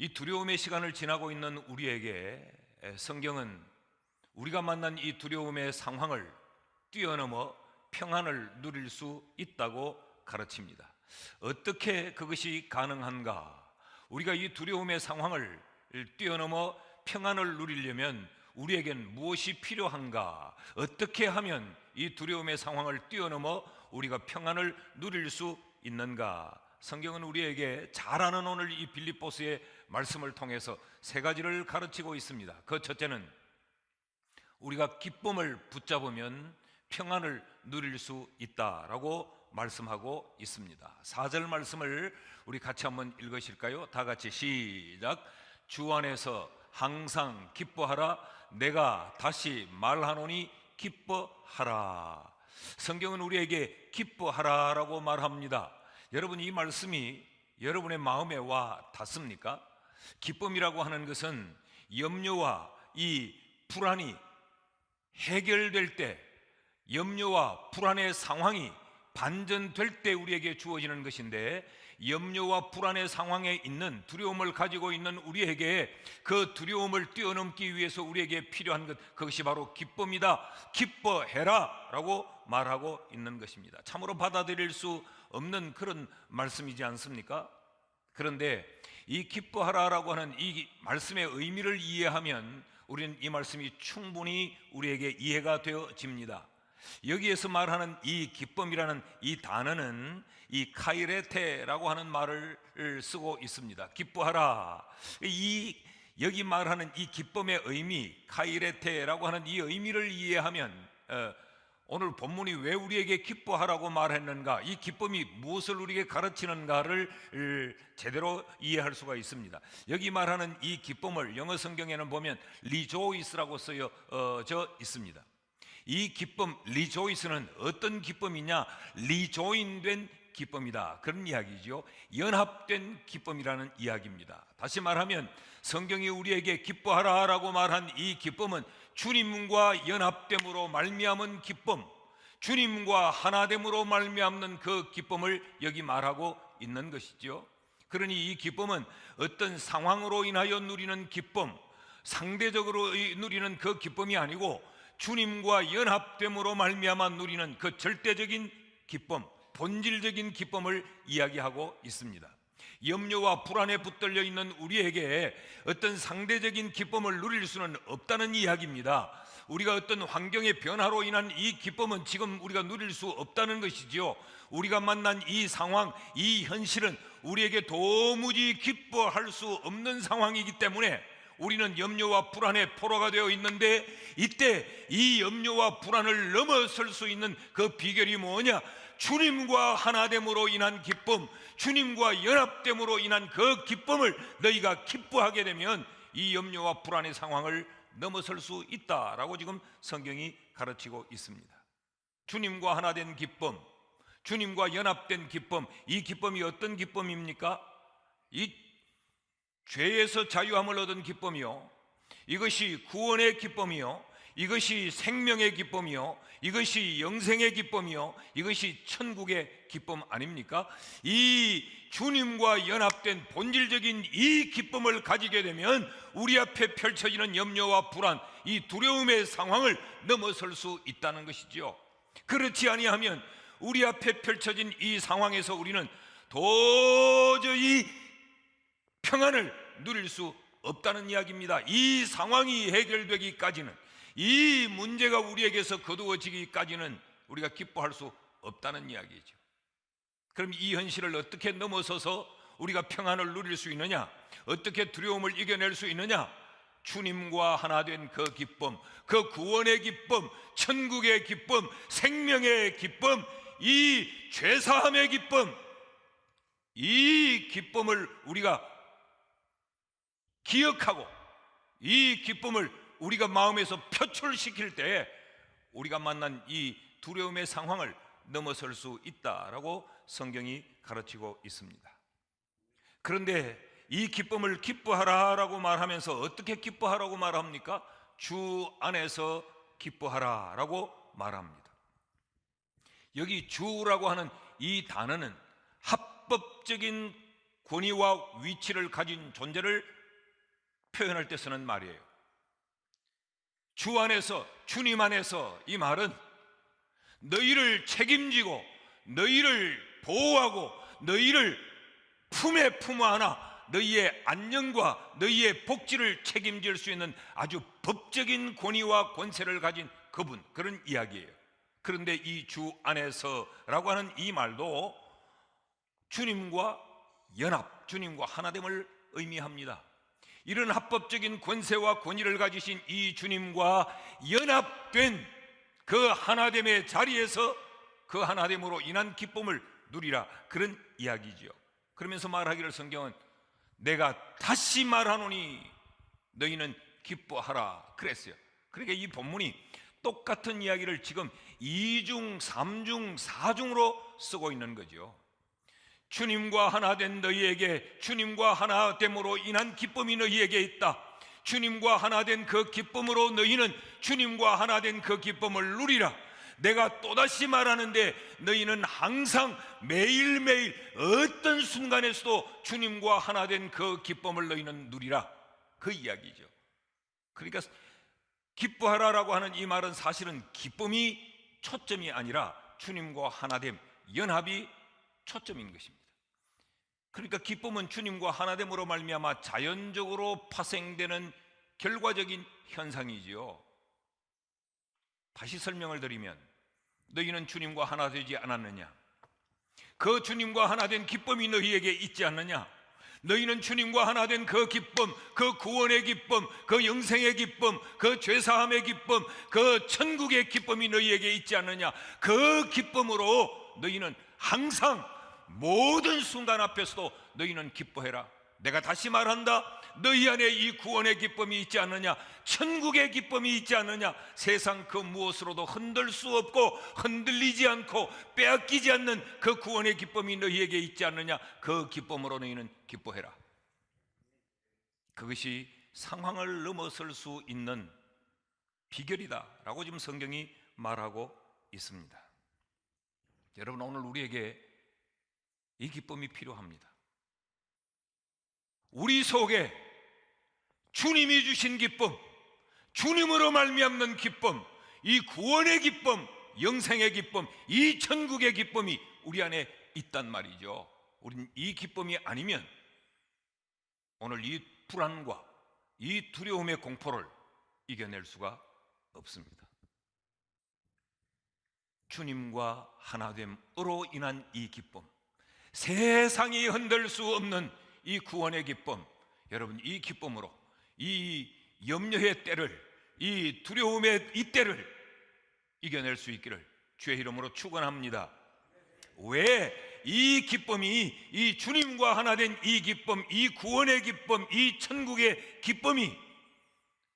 이 두려움의 시간을 지나고 있는 우리에게 성경은 우리가 만난 이 두려움의 상황을 뛰어넘어 평안을 누릴 수 있다고 가르칩니다. 어떻게 그것이 가능한가? 우리가 이 두려움의 상황을 뛰어넘어 평안을 누리려면 우리에겐 무엇이 필요한가? 어떻게 하면 이 두려움의 상황을 뛰어넘어 우리가 평안을 누릴 수 있는가? 성경은 우리에게 잘 아는 오늘 이 빌립보서의 말씀을 통해서 세 가지를 가르치고 있습니다. 그 첫째는 우리가 기쁨을 붙잡으면 평안을 누릴 수 있다라고 말씀하고 있습니다. 4절 말씀을 우리 같이 한번 읽으실까요? 다 같이 시작. 주 안에서 항상 기뻐하라. 내가 다시 말하노니 기뻐하라. 성경은 우리에게 기뻐하라라고 말합니다. 여러분, 이 말씀이 여러분의 마음에 와 닿습니까? 기쁨이라고 하는 것은 염려와 이 불안이 해결될 때, 염려와 불안의 상황이 반전될 때 우리에게 주어지는 것인데, 염려와 불안의 상황에 있는 두려움을 가지고 있는 우리에게 그 두려움을 뛰어넘기 위해서 우리에게 필요한 것, 그것이 바로 기쁨이다. 기뻐해라 라고 말하고 있는 것입니다. 참으로 받아들일 수 없는 그런 말씀이지 않습니까? 그런데 이 기뻐하라라고 하는 이 말씀의 의미를 이해하면 우리는 이 말씀이 충분히 우리에게 이해가 되어집니다. 여기에서 말하는 이 기쁨이라는 이 단어는 이 카이레테라고 하는 말을 쓰고 있습니다. 기뻐하라. 여기 말하는 이 기쁨의 의미, 카이레테라고 하는 이 의미를 이해하면 오늘 본문이 왜 우리에게 기뻐하라고 말했는가, 이 기쁨이 무엇을 우리에게 가르치는가를 제대로 이해할 수가 있습니다. 여기 말하는 이 기쁨을 영어 성경에는 보면 rejoice라고 쓰여져 있습니다. 이 기쁨, rejoice는 어떤 기쁨이냐? 리조인된 기쁨이다, 그런 이야기죠. 연합된 기쁨이라는 이야기입니다. 다시 말하면 성경이 우리에게 기뻐하라라고 말한 이 기쁨은 주님과 연합됨으로 말미암은 기쁨, 주님과 하나됨으로 말미암는 그 기쁨을 여기 말하고 있는 것이죠. 그러니 이 기쁨은 어떤 상황으로 인하여 누리는 기쁨, 상대적으로 누리는 그 기쁨이 아니고 주님과 연합됨으로 말미암아 누리는 그 절대적인 기쁨, 본질적인 기쁨을 이야기하고 있습니다. 염려와 불안에 붙들려 있는 우리에게 어떤 상대적인 기쁨을 누릴 수는 없다는 이야기입니다. 우리가 어떤 환경의 변화로 인한 이 기쁨은 지금 우리가 누릴 수 없다는 것이지요. 우리가 만난 이 상황, 이 현실은 우리에게 도무지 기뻐할 수 없는 상황이기 때문에 우리는 염려와 불안의 포로가 되어 있는데, 이때 이 염려와 불안을 넘어설 수 있는 그 비결이 뭐냐? 주님과 하나됨으로 인한 기쁨, 주님과 연합됨으로 인한 그 기쁨을 너희가 기뻐하게 되면 이 염려와 불안의 상황을 넘어설 수 있다라고 지금 성경이 가르치고 있습니다. 주님과 하나된 기쁨, 주님과 연합된 기쁨, 이 기쁨이 어떤 기쁨입니까? 이 죄에서 자유함을 얻은 기쁨이요, 이것이 구원의 기쁨이요, 이것이 생명의 기쁨이요, 이것이 영생의 기쁨이요, 이것이 천국의 기쁨 아닙니까? 이 주님과 연합된 본질적인 이 기쁨을 가지게 되면 우리 앞에 펼쳐지는 염려와 불안, 이 두려움의 상황을 넘어설 수 있다는 것이죠. 그렇지 아니하면 우리 앞에 펼쳐진 이 상황에서 우리는 도저히 평안을 누릴 수 없다는 이야기입니다. 이 상황이 해결되기까지는, 이 문제가 우리에게서 거두어지기까지는 우리가 기뻐할 수 없다는 이야기죠. 그럼 이 현실을 어떻게 넘어서서 우리가 평안을 누릴 수 있느냐? 어떻게 두려움을 이겨낼 수 있느냐? 주님과 하나 된 그 기쁨, 그 구원의 기쁨, 천국의 기쁨, 생명의 기쁨, 이 죄사함의 기쁨, 이 기쁨을 우리가 기억하고 이 기쁨을 우리가 마음에서 표출시킬 때 우리가 만난 이 두려움의 상황을 넘어설 수 있다라고 성경이 가르치고 있습니다. 그런데 이 기쁨을 기뻐하라라고 말하면서 어떻게 기뻐하라고 말합니까? 주 안에서 기뻐하라라고 말합니다. 여기 주라고 하는 이 단어는 합법적인 권위와 위치를 가진 존재를 표현할 때 쓰는 말이에요. 주 안에서, 주님 안에서, 이 말은 너희를 책임지고 너희를 보호하고 너희를 품에 품어 안아 너희의 안녕과 너희의 복지를 책임질 수 있는 아주 법적인 권위와 권세를 가진 그분, 그런 이야기예요. 그런데 이 주 안에서라고 하는 이 말도 주님과 연합, 주님과 하나됨을 의미합니다. 이런 합법적인 권세와 권위를 가지신 이 주님과 연합된 그 하나됨의 자리에서 그 하나됨으로 인한 기쁨을 누리라, 그런 이야기지요. 그러면서 말하기를 성경은 내가 다시 말하노니 너희는 기뻐하라 그랬어요. 그러니까 이 본문이 똑같은 이야기를 지금 2중, 3중, 4중으로 쓰고 있는 거죠. 주님과 하나 된 너희에게 주님과 하나됨으로 인한 기쁨이 너희에게 있다. 주님과 하나 된 그 기쁨으로 너희는 주님과 하나 된 그 기쁨을 누리라. 내가 또다시 말하는데 너희는 항상 매일매일 어떤 순간에서도 주님과 하나 된 그 기쁨을 너희는 누리라, 그 이야기죠. 그러니까 기뻐하라라고 하는 이 말은 사실은 기쁨이 초점이 아니라 주님과 하나됨, 연합이 초점인 것입니다. 그러니까 기쁨은 주님과 하나됨으로 말미암아 자연적으로 파생되는 결과적인 현상이지요. 다시 설명을 드리면 너희는 주님과 하나 되지 않았느냐? 그 주님과 하나 된 기쁨이 너희에게 있지 않느냐? 너희는 주님과 하나 된 그 기쁨, 그 구원의 기쁨, 그 영생의 기쁨, 그 죄사함의 기쁨, 그 천국의 기쁨이 너희에게 있지 않느냐? 그 기쁨으로 너희는 항상 모든 순간 앞에서도 너희는 기뻐해라. 내가 다시 말한다. 너희 안에 이 구원의 기쁨이 있지 않느냐? 천국의 기쁨이 있지 않느냐? 세상 그 무엇으로도 흔들 수 없고 흔들리지 않고 빼앗기지 않는 그 구원의 기쁨이 너희에게 있지 않느냐? 그 기쁨으로 너희는 기뻐해라. 그것이 상황을 넘어설 수 있는 비결이다 라고 지금 성경이 말하고 있습니다. 여러분, 오늘 우리에게 이 기쁨이 필요합니다. 우리 속에 주님이 주신 기쁨, 주님으로 말미암는 기쁨, 이 구원의 기쁨, 영생의 기쁨, 이 천국의 기쁨이 우리 안에 있단 말이죠. 우린 이 기쁨이 아니면 오늘 이 불안과 이 두려움의 공포를 이겨낼 수가 없습니다. 주님과 하나됨으로 인한 이 기쁨, 세상이 흔들 수 없는 이 구원의 기쁨, 여러분, 이 기쁨으로 이 염려의 때를, 이 두려움의 이 때를 이겨낼 수 있기를 주의 이름으로 축원합니다. 왜? 이 기쁨이, 이 주님과 하나 된 이 기쁨, 이 구원의 기쁨, 이 천국의 기쁨이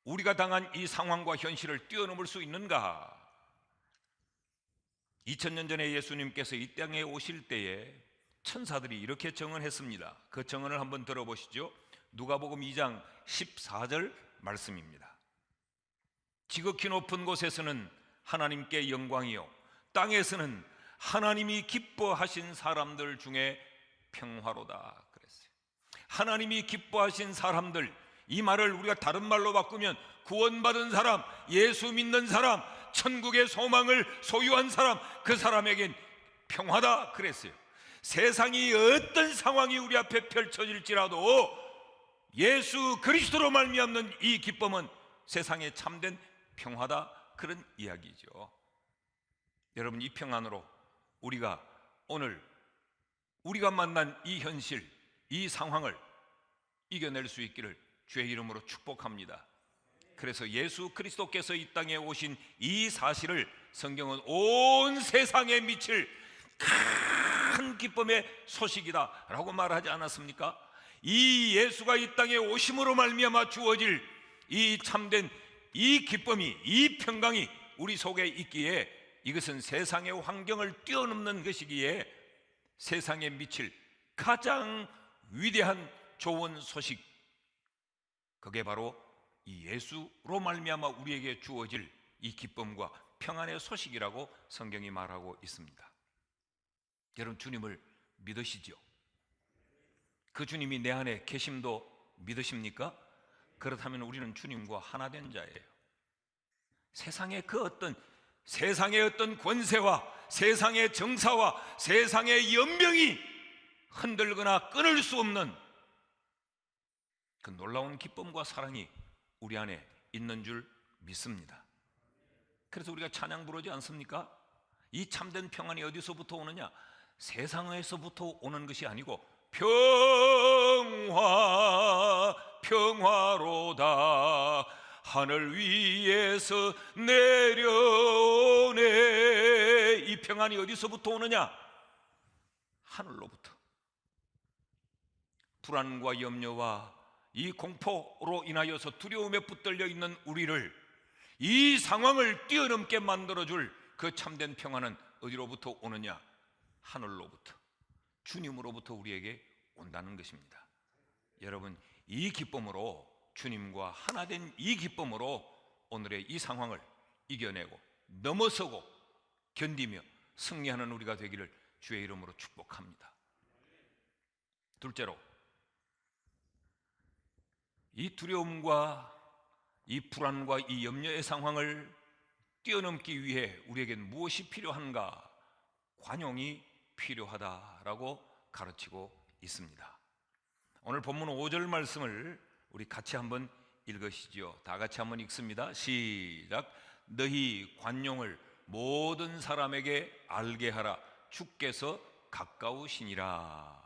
우리가 당한 이 상황과 현실을 뛰어넘을 수 있는가? 2000년 전에 예수님께서 이 땅에 오실 때에 천사들이 이렇게 정언했습니다. 그 정언을 한번 들어보시죠. 누가복음 2장 14절 말씀입니다. 지극히 높은 곳에서는 하나님께 영광이요, 땅에서는 하나님이 기뻐하신 사람들 중에 평화로다 그랬어요. 하나님이 기뻐하신 사람들, 이 말을 우리가 다른 말로 바꾸면 구원받은 사람, 예수 믿는 사람, 천국의 소망을 소유한 사람, 그 사람에겐 평화다 그랬어요. 세상이 어떤 상황이 우리 앞에 펼쳐질지라도 예수 그리스도로 말미암는 이 기쁨은 세상에 참된 평화다, 그런 이야기죠. 여러분, 이 평안으로 우리가 오늘 우리가 만난 이 현실, 이 상황을 이겨낼 수 있기를 주의 이름으로 축복합니다. 그래서 예수 그리스도께서 이 땅에 오신 이 사실을 성경은 온 세상에 미칠 큰 기쁨의 소식이다 라고 말하지 않았습니까? 이 예수가 이 땅에 오심으로 말미암아 주어질 이 참된 이 기쁨이, 이 평강이 우리 속에 있기에 이것은 세상의 환경을 뛰어넘는 것이기에 세상에 미칠 가장 위대한 좋은 소식, 그게 바로 이 예수로 말미암아 우리에게 주어질 이 기쁨과 평안의 소식이라고 성경이 말하고 있습니다. 여러분, 주님을 믿으시죠? 그 주님이 내 안에 계심도 믿으십니까? 그렇다면 우리는 주님과 하나 된 자예요. 세상의 권세와 세상의 정사와 세상의 연병이 흔들거나 끊을 수 없는 그 놀라운 기쁨과 사랑이 우리 안에 있는 줄 믿습니다. 그래서 우리가 찬양 부르지 않습니까? 이 참된 평안이 어디서부터 오느냐? 세상에서부터 오는 것이 아니고 평화로다 하늘 위에서 내려오네. 이 평안이 어디서부터 오느냐? 하늘로부터. 불안과 염려와 이 공포로 인하여서 두려움에 붙들려 있는 우리를, 이 상황을 뛰어넘게 만들어줄 그 참된 평안은 어디로부터 오느냐? 하늘로부터, 주님으로부터 우리에게 온다는 것입니다. 여러분, 이 기쁨으로, 주님과 하나 된 이 기쁨으로 오늘의 이 상황을 이겨내고 넘어서고 견디며 승리하는 우리가 되기를 주의 이름으로 축복합니다. 둘째로, 이 두려움과 이 불안과 이 염려의 상황을 뛰어넘기 위해 우리에겐 무엇이 필요한가? 관용이 필요하다라고 가르치고 있습니다. 오늘 본문 5절 말씀을 우리 같이 한번 읽으시죠. 다 같이 한번 읽습니다. 시작. 너희 관용을 모든 사람에게 알게 하라. 주께서 가까우시니라.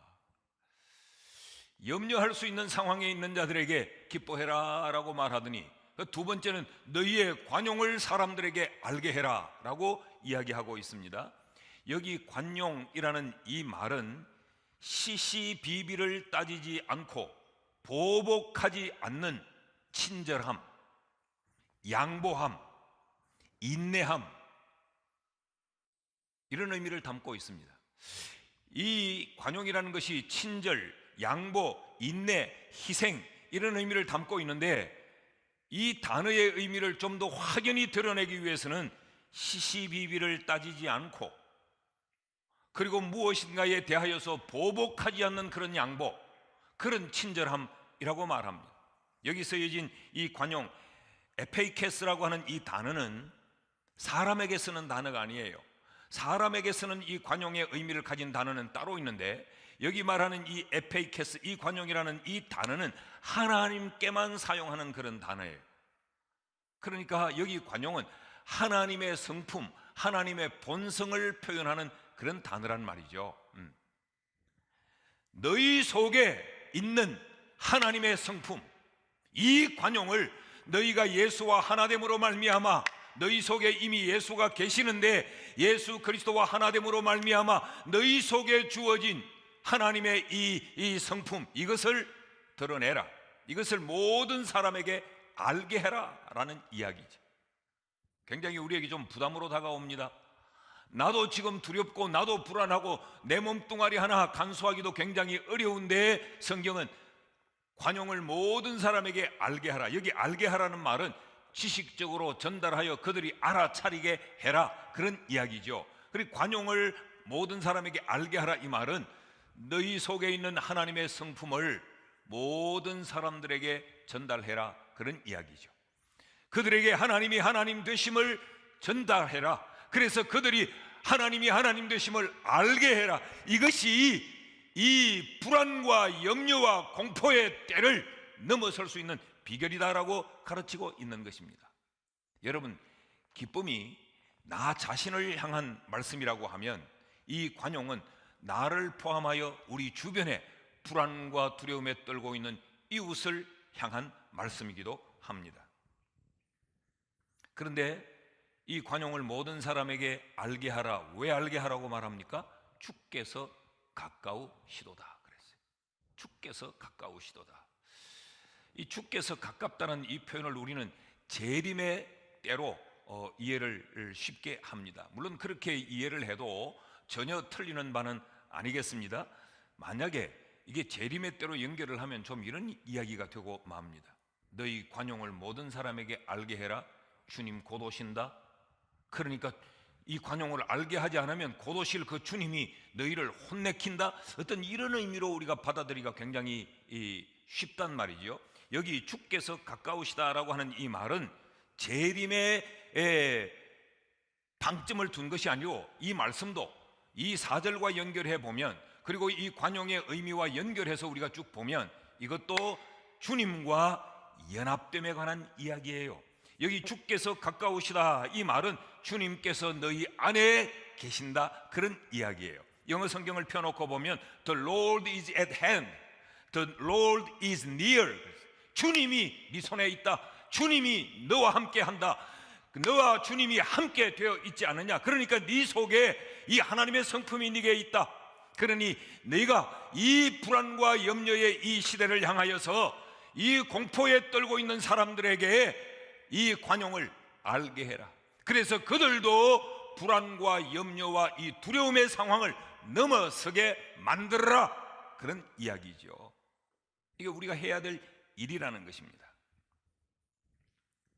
염려할 수 있는 상황에 있는 자들에게 기뻐해라 라고 말하더니, 두 번째는 너희의 관용을 사람들에게 알게 해라 라고 이야기하고 있습니다. 여기 관용이라는 이 말은 시시비비를 따지지 않고 보복하지 않는 친절함, 양보함, 인내함, 이런 의미를 담고 있습니다. 이 관용이라는 것이 친절, 양보, 인내, 희생, 이런 의미를 담고 있는데, 이 단어의 의미를 좀 더 확연히 드러내기 위해서는 시시비비를 따지지 않고, 그리고 무엇인가에 대하여서 보복하지 않는 그런 양보, 그런 친절함이라고 말합니다. 여기 쓰여진 이 관용, 에페이케스라고 하는 이 단어는 사람에게 쓰는 단어가 아니에요. 사람에게 쓰는 이 관용의 의미를 가진 단어는 따로 있는데, 여기 말하는 이 에페이케스, 이 관용이라는 이 단어는 하나님께만 사용하는 그런 단어예요. 그러니까 여기 관용은 하나님의 성품, 하나님의 본성을 표현하는 그런 단어란 말이죠. 너희 속에 있는 하나님의 성품, 이 관용을 너희가 예수와 하나됨으로 말미암아, 너희 속에 이미 예수가 계시는데 예수 그리스도와 하나됨으로 말미암아 너희 속에 주어진 하나님의 이 성품, 이것을 드러내라, 이것을 모든 사람에게 알게 해라 라는 이야기죠. 굉장히 우리에게 좀 부담으로 다가옵니다. 나도 지금 두렵고 나도 불안하고 내 몸뚱아리 하나 간수하기도 굉장히 어려운데, 성경은 관용을 모든 사람에게 알게 하라, 여기 알게 하라는 말은 지식적으로 전달하여 그들이 알아차리게 해라, 그런 이야기죠. 그리고 관용을 모든 사람에게 알게 하라, 이 말은 너희 속에 있는 하나님의 성품을 모든 사람들에게 전달해라, 그런 이야기죠. 그들에게 하나님이 하나님 되심을 전달해라. 그래서 그들이 하나님이 하나님 되심을 알게 해라. 이것이 이 불안과 염려와 공포의 때를 넘어설 수 있는 비결이다라고 가르치고 있는 것입니다. 여러분, 기쁨이 나 자신을 향한 말씀이라고 하면, 이 관용은 나를 포함하여 우리 주변에 불안과 두려움에 떨고 있는 이웃을 향한 말씀이기도 합니다. 그런데 이 관용을 모든 사람에게 알게 하라, 왜 알게 하라고 말합니까? 주께서 가까우시도다 그랬어요. 주께서 가까우시도다. 이 주께서 가깝다는 이 표현을 우리는 재림의 때로 이해를 쉽게 합니다. 물론 그렇게 이해를 해도 전혀 틀리는 바는 아니겠습니다. 만약에 이게 재림의 때로 연결을 하면 좀 이런 이야기가 되고 맙니다. 너희 관용을 모든 사람에게 알게 해라, 주님 곧 오신다. 그러니까 이 관용을 알게 하지 않으면 곧 오실 그 주님이 너희를 혼내킨다, 어떤 이런 의미로 우리가 받아들이기가 굉장히 쉽단 말이죠. 여기 주께서 가까우시다라고 하는 이 말은 재림의 방점을 둔 것이 아니고, 이 말씀도 이 4절과 연결해 보면, 그리고 이 관용의 의미와 연결해서 우리가 쭉 보면 이것도 주님과 연합됨에 관한 이야기예요. 여기 주께서 가까우시다, 이 말은 주님께서 너희 안에 계신다, 그런 이야기예요. 영어 성경을 펴놓고 보면 The Lord is at hand, The Lord is near. 주님이 네 손에 있다, 주님이 너와 함께 한다, 너와 주님이 함께 되어 있지 않느냐. 그러니까 네 속에 이 하나님의 성품이 네게 있다. 그러니 네가 이 불안과 염려의 이 시대를 향하여서 이 공포에 떨고 있는 사람들에게 이 관용을 알게 해라. 그래서 그들도 불안과 염려와 이 두려움의 상황을 넘어서게 만들어라, 그런 이야기죠. 이게 우리가 해야 될 일이라는 것입니다.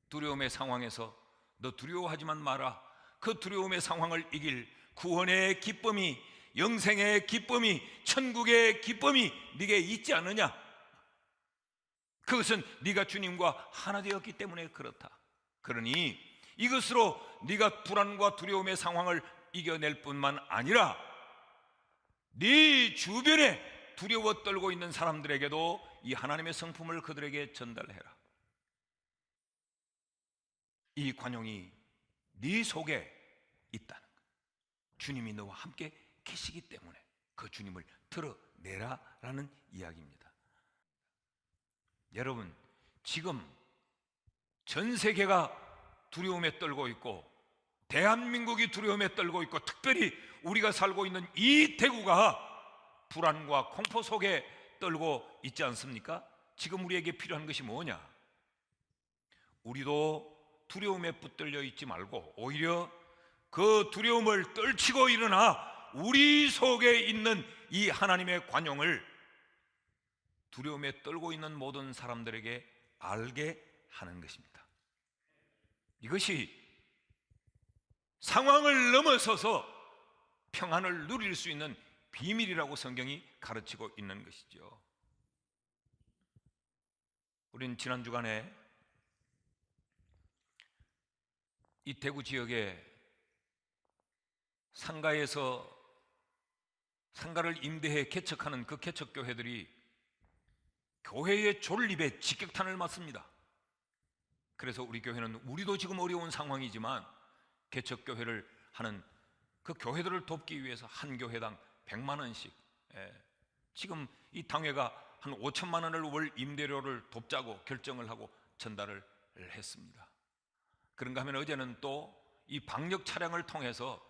두려움의 상황에서 너 두려워하지만 마라. 그 두려움의 상황을 이길 구원의 기쁨이, 영생의 기쁨이, 천국의 기쁨이 네게 있지 않느냐. 그것은 네가 주님과 하나 되었기 때문에 그렇다. 그러니 이것으로 네가 불안과 두려움의 상황을 이겨낼 뿐만 아니라 네 주변에 두려워 떨고 있는 사람들에게도 이 하나님의 성품을 그들에게 전달해라. 이 관용이 네 속에 있다는 것, 주님이 너와 함께 계시기 때문에 그 주님을 드러내라라는 이야기입니다. 여러분, 지금 전 세계가 두려움에 떨고 있고 대한민국이 두려움에 떨고 있고 특별히 우리가 살고 있는 이 대구가 불안과 공포 속에 떨고 있지 않습니까? 지금 우리에게 필요한 것이 뭐냐? 우리도 두려움에 붙들려 있지 말고 오히려 그 두려움을 떨치고 일어나 우리 속에 있는 이 하나님의 관용을 두려움에 떨고 있는 모든 사람들에게 알게 하는 것입니다. 이것이 상황을 넘어서서 평안을 누릴 수 있는 비밀이라고 성경이 가르치고 있는 것이죠. 우리는 지난 주간에 이 대구 지역에 상가에서 상가를 임대해 개척하는 그 개척교회들이 교회의 존립에 직격탄을 맞습니다. 그래서 우리 교회는 우리도 지금 어려운 상황이지만 개척교회를 하는 그 교회들을 돕기 위해서 한 교회당 100만 원씩, 지금 이 당회가 한 5천만 원을 월 임대료를 돕자고 결정을 하고 전달을 했습니다. 그런가 하면 어제는 또 이 방역 차량을 통해서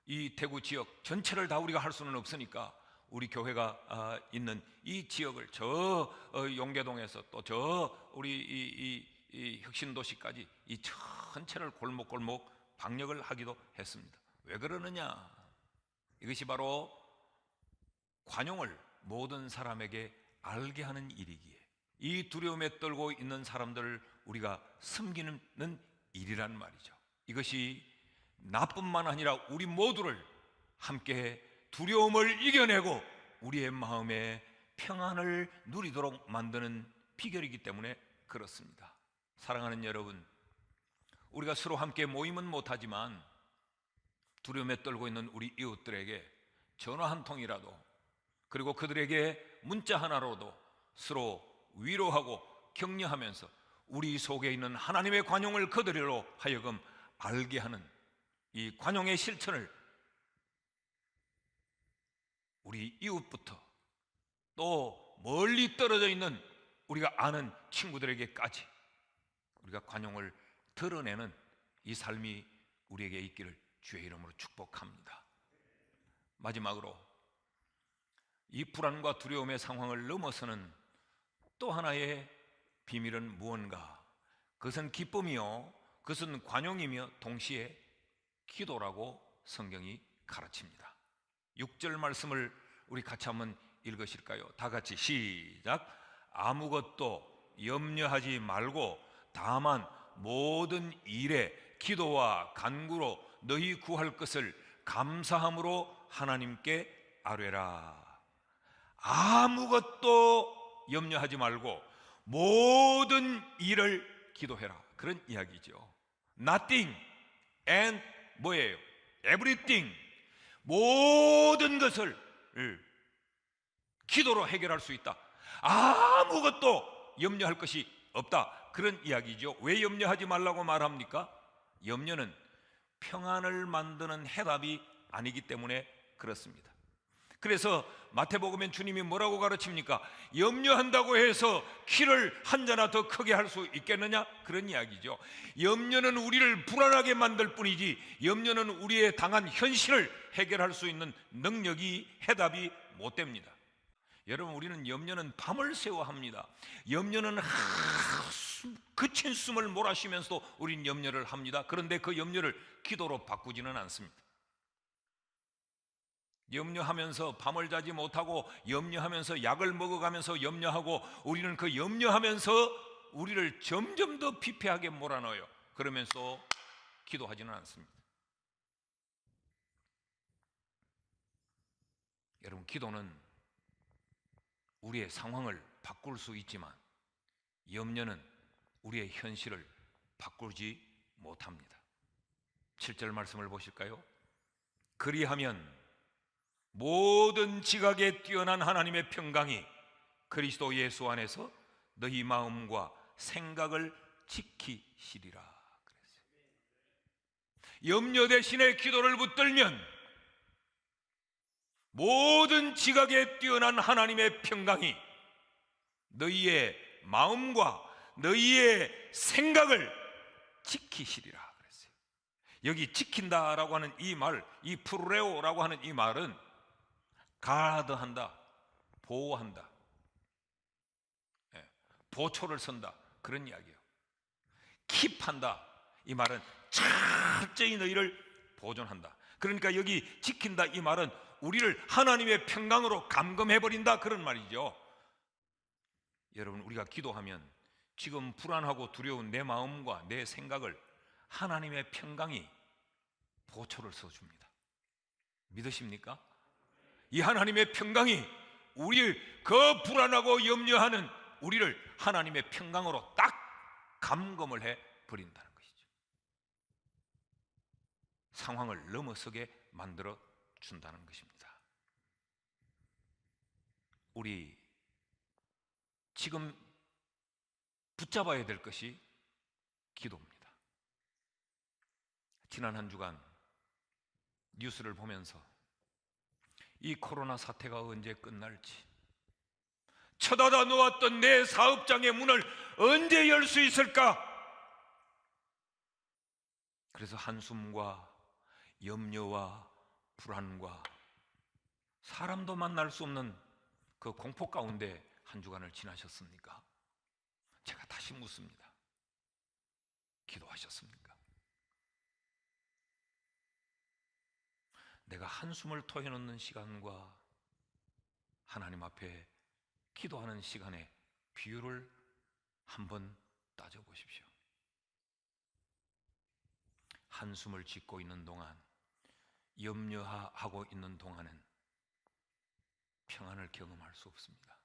이 대구 지역 전체를 다 우리가 할 수는 없으니까 우리 교회가 있는 이 지역을 저 용계동에서 또 저 우리 이 혁신도시까지 이 전체를 골목골목 방역을 하기도 했습니다. 왜 그러느냐? 이것이 바로 관용을 모든 사람에게 알게 하는 일이기에 이 두려움에 떨고 있는 사람들을 우리가 섬기는 일이란 말이죠. 이것이 나뿐만 아니라 우리 모두를 함께 두려움을 이겨내고 우리의 마음에 평안을 누리도록 만드는 비결이기 때문에 그렇습니다. 사랑하는 여러분, 우리가 서로 함께 모임은 못하지만 두려움에 떨고 있는 우리 이웃들에게 전화 한 통이라도, 그리고 그들에게 문자 하나로도 서로 위로하고 격려하면서 우리 속에 있는 하나님의 관용을 그들로 하여금 알게 하는 이 관용의 실천을 우리 이웃부터 또 멀리 떨어져 있는 우리가 아는 친구들에게까지 우리가 관용을 드러내는 이 삶이 우리에게 있기를 주의 이름으로 축복합니다. 마지막으로 이 불안과 두려움의 상황을 넘어서는 또 하나의 비밀은 무언가? 그것은 기쁨이요, 그것은 관용이며 동시에 기도라고 성경이 가르칩니다. 6절 말씀을 우리 같이 한번 읽으실까요? 다 같이 시작. 아무것도 염려하지 말고 다만 모든 일에 기도와 간구로 너희 구할 것을 감사함으로 하나님께 아뢰라. 아무것도 염려하지 말고 모든 일을 기도해라, 그런 이야기죠. Nothing and 뭐예요? Everything, 모든 것을 기도로 해결할 수 있다. 아무것도 염려할 것이 없다, 그런 이야기죠. 왜 염려하지 말라고 말합니까? 염려는 평안을 만드는 해답이 아니기 때문에 그렇습니다. 그래서 마태복음엔 주님이 뭐라고 가르칩니까? 염려한다고 해서 키를 한 자나 더 크게 할 수 있겠느냐? 그런 이야기죠. 염려는 우리를 불안하게 만들 뿐이지, 염려는 우리의 당한 현실을 해결할 수 있는 능력이, 해답이 못 됩니다. 여러분, 우리는 염려는 밤을 새워 합니다. 염려는 그친 숨을 몰아쉬면서도 우린 염려를 합니다. 그런데 그 염려를 기도로 바꾸지는 않습니다. 염려하면서 밤을 자지 못하고, 염려하면서 약을 먹어가면서 염려하고, 우리는 그 염려하면서 우리를 점점 더 피폐하게 몰아넣어요. 그러면서 기도하지는 않습니다. 여러분, 기도는 우리의 상황을 바꿀 수 있지만 염려는 우리의 현실을 바꾸지 못합니다. 7절 말씀을 보실까요? 그리하면 모든 지각에 뛰어난 하나님의 평강이 그리스도 예수 안에서 너희 마음과 생각을 지키시리라 그랬어요. 염려 대신에 기도를 붙들면 모든 지각에 뛰어난 하나님의 평강이 너희의 마음과 너희의 생각을 지키시리라 그랬어요. 여기 지킨다라고 하는 이 말, 이 프루레오라고 하는 이 말은 가드한다, 보호한다, 보초를 선다, 그런 이야기예요. 킵한다, 이 말은 철저히 너희를 보존한다. 그러니까 여기 지킨다, 이 말은 우리를 하나님의 평강으로 감금해버린다, 그런 말이죠. 여러분, 우리가 기도하면 지금 불안하고 두려운 내 마음과 내 생각을 하나님의 평강이 보초를 써줍니다. 믿으십니까? 이 하나님의 평강이 우리를 그 불안하고 염려하는 우리를 하나님의 평강으로 딱 감금을 해버린다는 것이죠. 상황을 넘어서게 만들어 준다는 것입니다. 우리 지금 붙잡아야 될 것이 기도입니다. 지난 한 주간 뉴스를 보면서 이 코로나 사태가 언제 끝날지, 쳐닫아 놓았던 내 사업장의 문을 언제 열 수 있을까? 그래서 한숨과 염려와 불안과 사람도 만날 수 없는 그 공포 가운데 한 주간을 지나셨습니까? 제가 다시 묻습니다. 기도하셨습니까? 내가 한숨을 토해놓는 시간과 하나님 앞에 기도하는 시간의 비율을 한번 따져보십시오. 한숨을 짓고 있는 동안, 염려하고 있는 동안은 평안을 경험할 수 없습니다.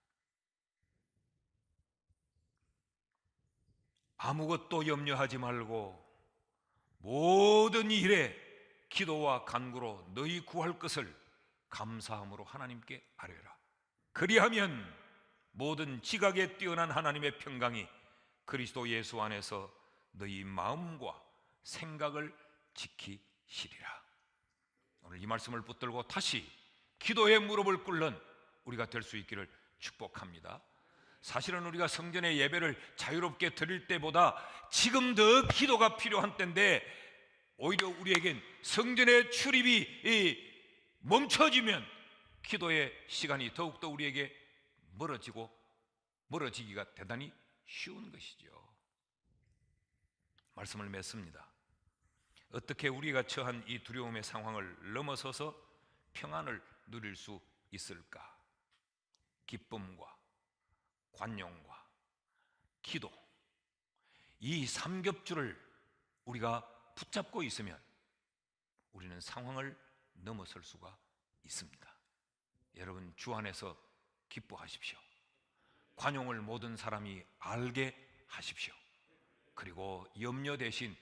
아무것도 염려하지 말고 모든 일에 기도와 간구로 너희 구할 것을 감사함으로 하나님께 아뢰라. 그리하면 모든 지각에 뛰어난 하나님의 평강이 그리스도 예수 안에서 너희 마음과 생각을 지키시리라. 오늘 이 말씀을 붙들고 다시 기도의 무릎을 꿇는 우리가 될 수 있기를 축복합니다. 사실은 우리가 성전의 예배를 자유롭게 드릴 때보다 지금 더 기도가 필요한 때인데, 오히려 우리에겐 성전의 출입이 멈춰지면 기도의 시간이 더욱더 우리에게 멀어지기가 대단히 쉬운 것이죠. 말씀을 맺습니다. 어떻게 우리가 처한 이 두려움의 상황을 넘어서서 평안을 누릴 수 있을까? 기쁨과 관용과 기도, 이 삼겹줄을 우리가 붙잡고 있으면 우리는 상황을 넘어설 수가 있습니다. 여러분, 주 안에서 기뻐하십시오. 관용을 모든 사람이 알게 하십시오. 그리고 염려 대신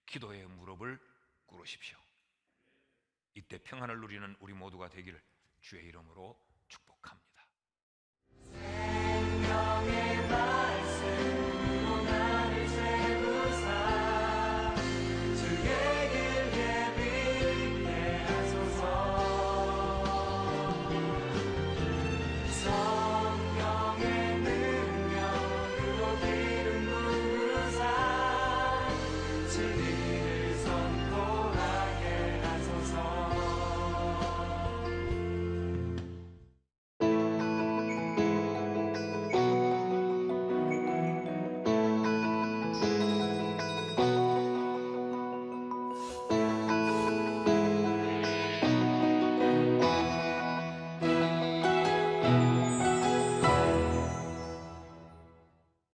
기도의 무릎을 꿇으십시오. 이때 평안을 누리는 우리 모두가 되기를 주의 이름으로 축복합니다.